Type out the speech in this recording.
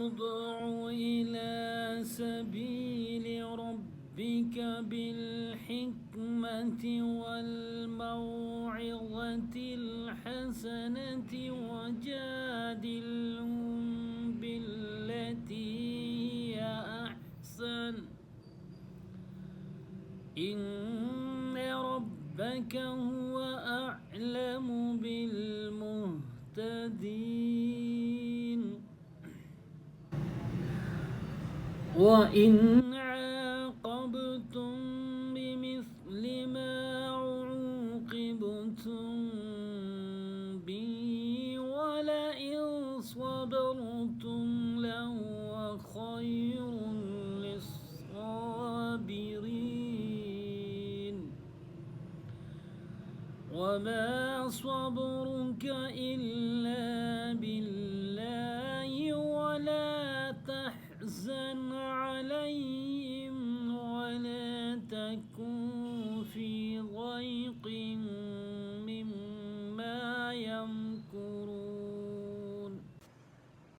ادع إلى سبيل ربك بالحكمة والموعظة الحسنة وجادلهم بالتي هي أحسن إن ربك هو أعلم بالمهتدين وإن عاقبتم بمثل ما عوقبتم به ولئن صبرتم لهو خير للصابرين وما صبرك إلا بالله ولا تحزن عليهم ولا تكن